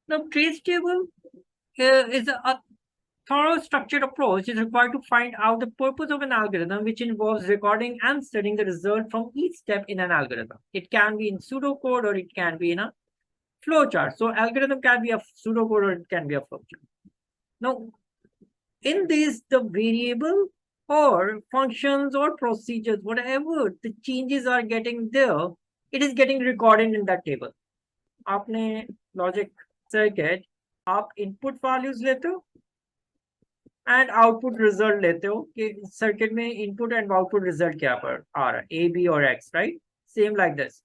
Now, trace table is a thorough structured approach is required to find out the purpose of an algorithm, which involves recording and studying the result from each step in an algorithm. It can be in pseudocode or it can be in a flowchart. So algorithm can be a pseudocode or it can be a flowchart. Now, in this, the variable or functions or procedures, whatever the changes are getting there, it is getting recorded in that table. आपने logic circuit, आप input values लेते हो and output result लेते हो कि circuit में input and output result क्या पर आ रहा है ए बी और x right same like this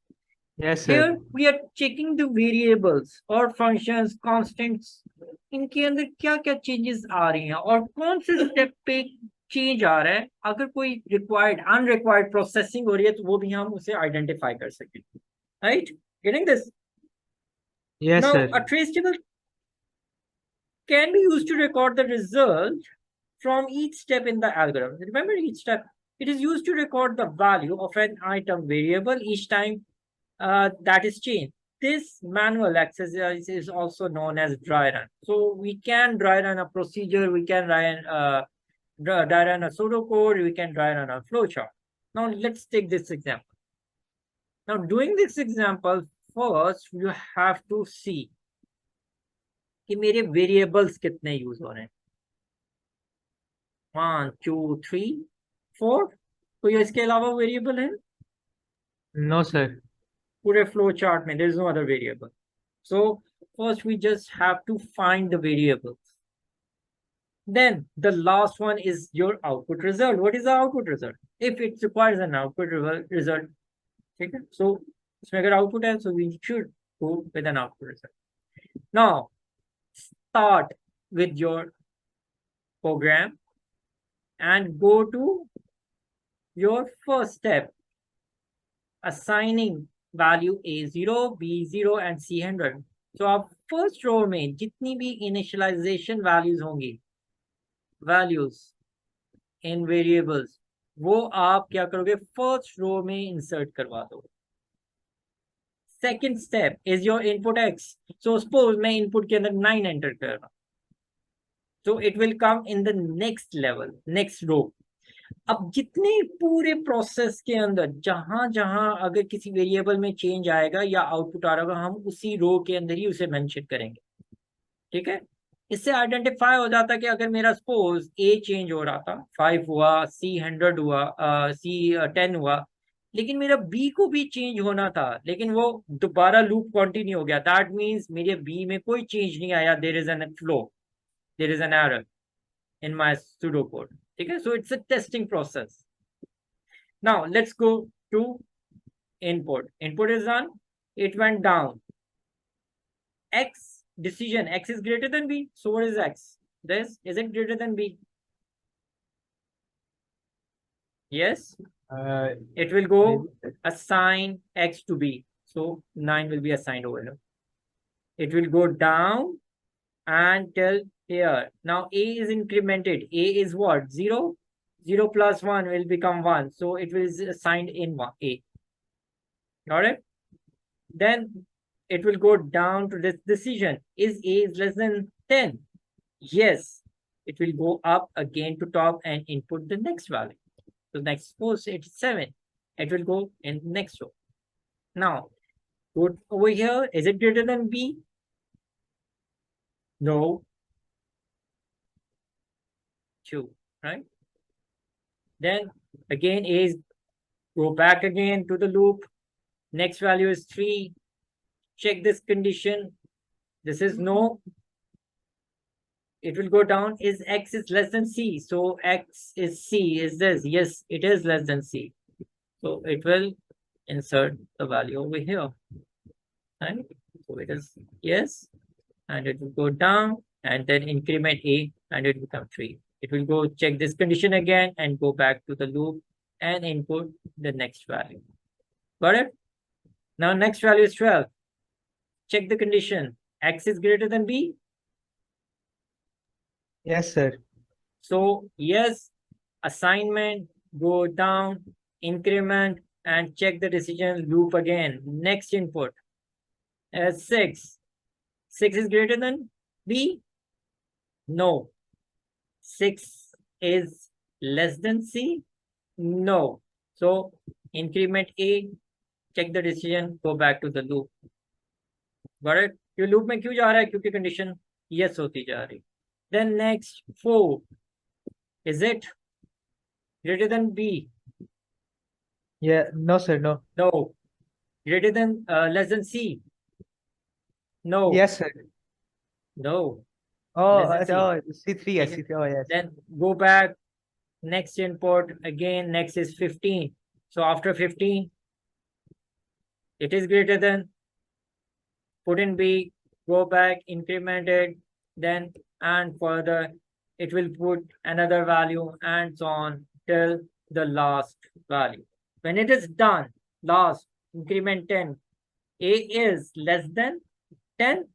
Yes, here sir. we are checking the variables और functions constants इनके अंदर क्या क्या चेंजेस आ रही हैं और कौन से स्टेप पे चेंज आ रहा है अगर कोई रिक्वायर्ड अनरिक्वायर्ड प्रोसेसिंग हो रही है तो वो भी हम उसे आइडेंटिफाई कर सकें right getting this Yes, now sir. A trace table can be used to record the result from each step in the algorithm. Remember each step. It is used to record the value of an item variable each time that is changed. This manual exercise is also known as dry run. So we can dry run a procedure, we can dry run a pseudocode, we can dry run a flowchart. Now let's take this example. Now doing this example, first you have to see कि मेरे variables कितने use हो रहे हैं 1 2 3 4 कोई इसके अलावा variable है No, sir. पूरे फ्लो चार्ट में there is no other variable so first we just have to find the variables then the last one is your output result what is the output result if it requires an output result ठीक है so इसमें अगर output है so we should go with an output result now start with your program and go to your first step assigning value a0 b0 and c100 so आप first row में जितनी भी initialisation values होंगी values in variables वो आप क्या करोगे first row में इंसर्ट करवा दो second step is your input x so suppose मैं इनपुट के अंदर 9 एंटर कर रहा हूं so it will come in the next level next row अब जितने पूरे प्रोसेस के अंदर जहां जहां अगर किसी वेरिएबल में चेंज आएगा या आउटपुट आ रहा होगा हम उसी रो के अंदर ही उसे मेंशन करेंगे ठीक है इससे आइडेंटिफाई हो जाता है कि अगर मेरा सपोज ए चेंज हो रहा था 5 हुआ C100 हुआ C10 हुआ लेकिन मेरा बी को भी चेंज होना था लेकिन वो दोबारा लूप कंटिन्यू हो गया दैट मींस मेरे बी में कोई चेंज नहीं आया there is an flow there is an error in my pseudocode. Okay, so it's a testing process. Now let's go to input. Input is done. It went down. X decision. X is greater than B. So what is X? This is it greater than B? Yes. It will go assign X to B. So 9 will be assigned over here. It will go down and tell here now a is incremented a is what 0 0 plus 1 will become 1 so it will be assigned in a got it then it will go down to this decision is a is less than 10 yes it will go up again to top and input the next value so next suppose it's 7 it will go in next row now go over here is it greater than b no 2 right then again a is go back again to the loop next value is 3 check this condition this is no it will go down is x is less than c so x is c is this yes it is less than c so it will insert the value over here right so it is yes and it will go down and then increment a and it will become 3 it will go check this condition again and go back to the loop and input the next value got it now next value is 12 check the condition x is greater than b Yes, sir. so yes assignment go down increment and check the decision loop again next input 6 6 is greater than B? No. 6 is less than C? No. So increment A, check the decision, go back to the loop. Got it? ये loop में क्यों जा रहा है? क्योंकि condition yes होती जा रही. Then next 4. Is it greater than B? Yeah, no, sir, no. No. Greater than less than C? No. Yes, sir. No. Oh, Less than C. C3, yes, Okay. C3. Oh, yes. Then go back. Next input again. Next is 15. So after 15, it is greater than. Put in B. Go back. Increment it. Then and further, it will put another value and so on till the last value. When it is done, last increment 10. A is less than 10.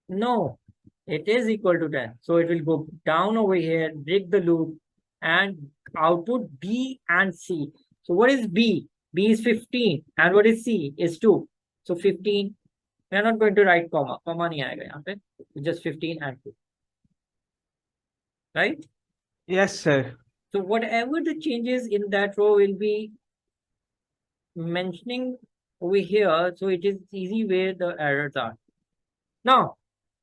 No, it is equal to 10. So it will go down over here, break the loop, and output B and C. So what is B? B is 15. And what is C? Is 2. So 15. We are not going to write comma. Comma nahi aayega yahan pe. Just 15 and 2. Right? Yes, sir. So whatever the changes in that row will be mentioning over here. So it is easy where the errors are. Now,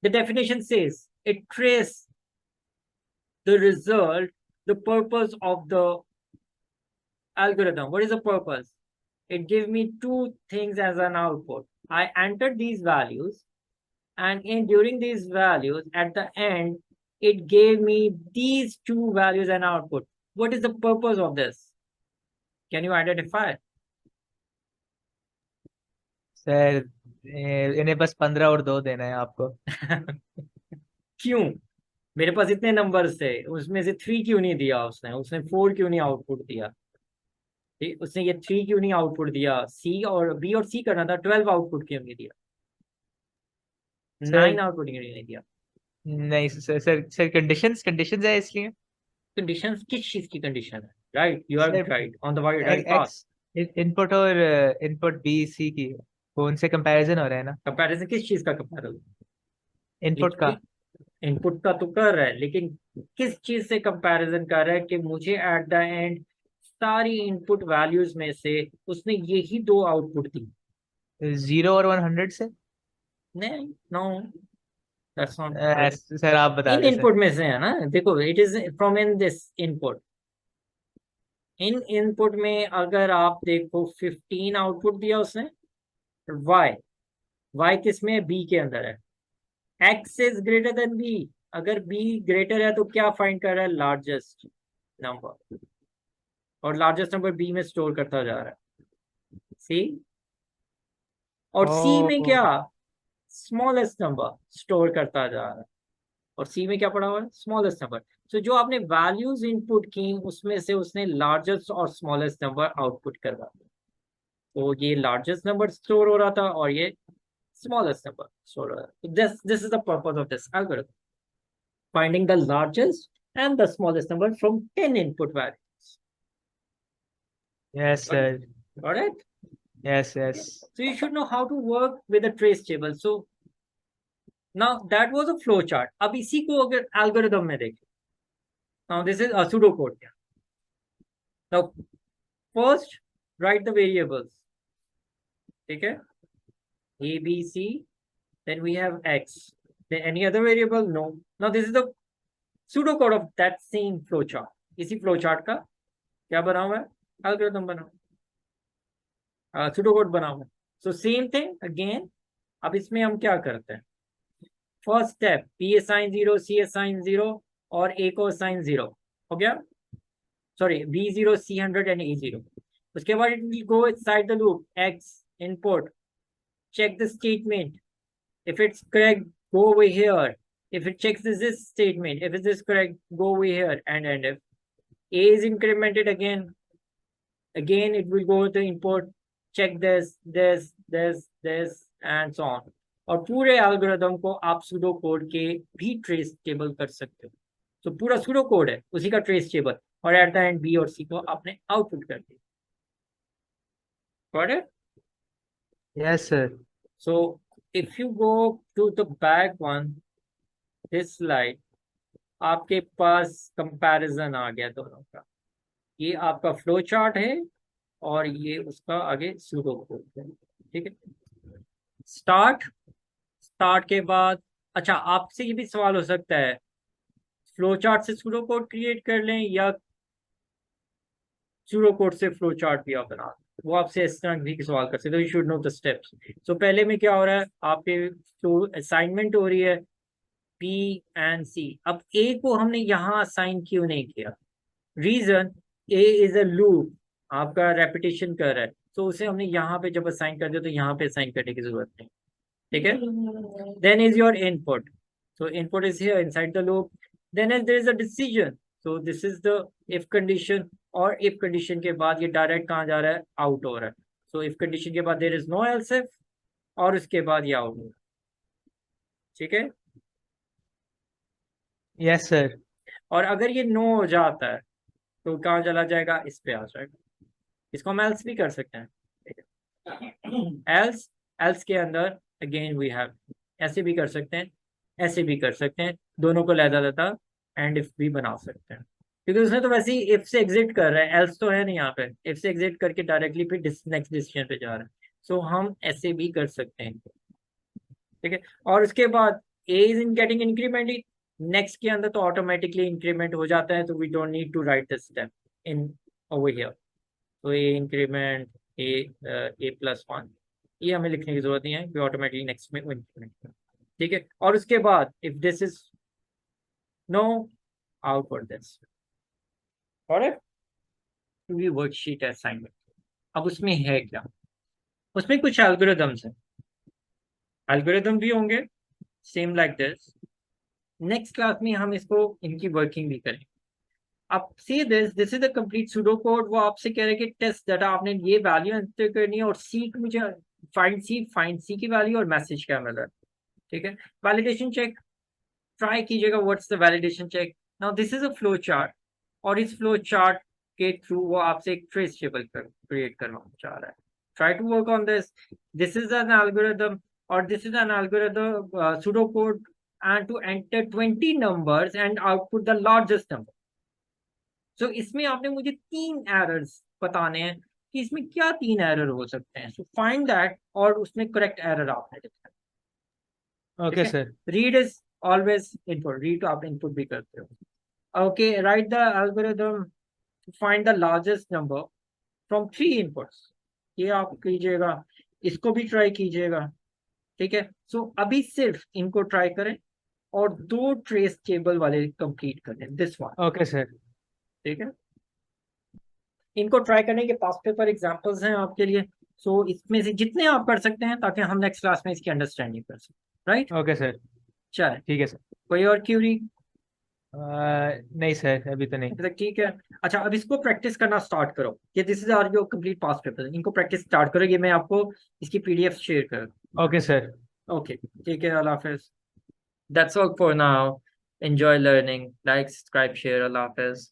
the definition says it traces the result, the purpose of the algorithm. What is the purpose? It gives me two things as an output. I entered these values, and during these values, at the end, it gave me these two values and output. What is the purpose of this? Can you identify? Sir इन्हें बस 15 और 2 देना है आपको. क्यों? मेरे पास इतने numbers थे, उसमें से 3 क्यों नहीं दिया उसने? उसने 4 क्यों नहीं आउटपुट दिया? उसने ये 3 क्यों नहीं आउटपुट दिया? सी और बी और सी करना था, 12 आउटपुट क्यों नहीं दिया? 9 आउटपुट क्यों नहीं दिया? नहीं सर कंडीशंस है इसलिए. कंडीशंस किस चीज की कंडीशन है? Right, you are sir right on the right path. Input और इनपुट बी सी की वो उनसे कंपैरिजन हो रहा है ना. कंपैरिजन किस चीज का कंपैरिजन? इनपुट का. इनपुट का तो कर रहा है, लेकिन किस चीज से कंपैरिजन कर रहा है कि मुझे एट द एंड सारी इनपुट वैल्यूज में से उसने यही दो आउटपुट दी. 0 और 100 से. नहीं, नो, दैट्स नॉट. सर आप बता इन दें. इनपुट में से है ना, देखो, it is from in this input. In input में अगर आप देखो 15 आउटपुट दिया उसने. वाई, वाई किस में? बी के अंदर है. X is greater than B. अगर बी ग्रेटर है तो क्या फाइंड कर रहा है? Largest number. और लार्जेस्ट नंबर बी में स्टोर करता जा रहा है. सी. और सी में क्या? स्मॉलेस्ट नंबर स्टोर करता जा रहा है. और सी में क्या पड़ा हुआ है? Smallest number. सो जो आपने वैल्यूज इनपुट की उसमें से उसने लार्जेस्ट और स्मॉलेस्ट नंबर आउटपुट करवा दिया. तो ये लार्जेस्ट नंबर स्टोर हो रहा था और ये smallest number स्टोर हो रहा था. This is the purpose of this algorithm, finding the largest and the smallest number from 10 input values. Yes, sir. Got it? Yes. So you should know how to work with a trace table. So now that was a flow chart. अब इसी को अगर algorithm में देखें, now this is a pseudocode. Now first write the variables. ठीक है? A, B, C. Then we have X. Then any other variable? No. Now this is the pseudocode of that same flowchart. इसी flowchart का क्या बना हुआ है? Algorithm बना हुआ है. Pseudocode बना हुआ है. So same thing again. अब इसमें हम क्या करते हैं? First step, B assign 0, C assign 0 और A को assign 0. हो गया? Sorry, B0, C100 and A0. उसके बाद it will go inside the loop. X input. Check the statement. If it's correct, go over here. If it checks this statement, if it is correct, go over here. And if A is incremented again it will go to input, check this, and so on. और पूरे algorithm को आप pseudo code के भी trace table कर सकते हो. तो पूरा सूडो कोड है, उसी का ट्रेस टेबल, और एट द एंड बी और सी को आपने आउटपुट कर दिया. Got it? Yes, sir. So if you go to the back one this slide, आपके पास कंपैरिजन आ गया दोनों का। ये आपका फ्लो चार्ट है और ये उसका आगे सूडो कोड है। ठीक है, स्टार्ट के बाद, अच्छा आपसे ये भी सवाल हो सकता है फ्लो चार्ट से सूडो कोड क्रिएट कर लें या सूडो कोड से फ्लो चार्ट भी आप बना दें। वो आपसे इस तरह भी सवाल कर सकते हो। You should know the steps. So पहले में क्या हो रहा है, आपके असाइनमेंट हो रही है बी एंड सी। अब ए को हमने यहाँ असाइन क्यों नहीं किया? Reason, A is a loop, आपका रेपिटेशन कर रहा है, तो उसे हमने यहाँ पे जब असाइन कर दिया तो यहाँ पे असाइन करने की जरूरत नहीं। ठीक है, then is your input, so input is here inside the loop, then as there is a decision, so this is the if condition, और if condition के बाद ये डायरेक्ट कहाँ जा रहा है, आउट हो रहा है। so if condition के बाद there is no else if, और उसके बाद ये आउट हो रहा है। ठीक है, यस सर। और अगर ये नो हो जाता है तो कहाँ चला जाएगा, इस पे आ जाएगा। इसको हम एल्स भी कर सकते हैं। एल्स, एल्स के अंदर अगेन वी हैव, ऐसे भी कर सकते हैं, ऐसे भी कर सकते हैं, दोनों को लहदा एंड इफ भी बना सकते हैं, क्योंकि उसने तो वैसे ही इफ से एग्जिट कर रहा है, एल्स तो है नहीं यहाँ पे। इफ से एग्जिट करके डायरेक्टली फिर नेक्स्ट डिसीजन पे जा रहा है, सो हम ऐसे भी कर सकते हैं। ठीक है, और उसके बाद A is in getting increment, next के अंदर तो ऑटोमेटिकली इंक्रीमेंट हो जाता है, तो we don't need to write this step in over here. तो ए इंक्रीमेंट A+1, ये हमें लिखने की जरूरत नहीं है, कि ऑटोमेटिकली नेक्स्ट में इंक्रीमेंट। ठीक है, और उसके बाद if this is no, output this. और वर्कशीट असाइनमेंट, अब उसमें है क्या, उसमें कुछ एल्गोरिदम्स हैं, एल्गोरिदम भी होंगे same like this. Next class में हम इसको, इनकी वर्किंग भी करेंगे। अब see this is the complete pseudo code. वो आपसे कह रहे हैं कि टेस्ट डाटा आपने ये वैल्यू एंटर करनी है और सी की मुझे फाइंड सी की वैल्यू और मैसेज क्या मिल रहा है। ठीक है, वैलिडेशन चेक ट्राई कीजिएगा, what's the validation check. Now this is a flow chart, और इस फ्लो चार्ट के थ्रू वो आपसे एक ट्रेस टेबल क्रिएट करना चाह रहा है। Try to work on this. This is an algorithm, और this is an algorithm pseudo code and to enter 20 numbers and output the largest number. So इसमें आपने मुझे 3 एरर्स बताने हैं कि इसमें क्या 3 एरर हो सकते हैं। सो फाइंड दैट, और उसमें करेक्ट एरर आपने लिखना है। Okay sir. Read is always input, read तो आप इनपुट भी करते हो। Okay, write the algorithm to find the largest number from 3 inputs, ये आप कीजिएगा, इसको भी ट्राई कीजिएगा। ठीक है, सो अभी सिर्फ इनको ट्राई करें और 2 ट्रेस टेबल वाले कंप्लीट करें, दिस वन। Okay sir. ठीक है, इनको ट्राई करने के पास पेपर एग्जांपल्स हैं आपके लिए। सो इसमें से जितने आप कर सकते हैं, ताकि हम नेक्स्ट क्लास में इसकी अंडरस्टैंडिंग कर सकें। Right, okay sir. चलें, ठीक है सर। कोई और क्यूरी? नहीं सर, अभी तो नहीं। ठीक है, अच्छा अब इसको प्रैक्टिस करना स्टार्ट करो। ये this is are your complete pass paper, इनको प्रैक्टिस स्टार्ट करो। ये मैं आपको इसकी PDF शेयर कर। Okay sir. ओके, ठीक है, अल्लाह हाफिज। That's all for now. Enjoy learning, like, subscribe, share. अल्लाह हाफिज।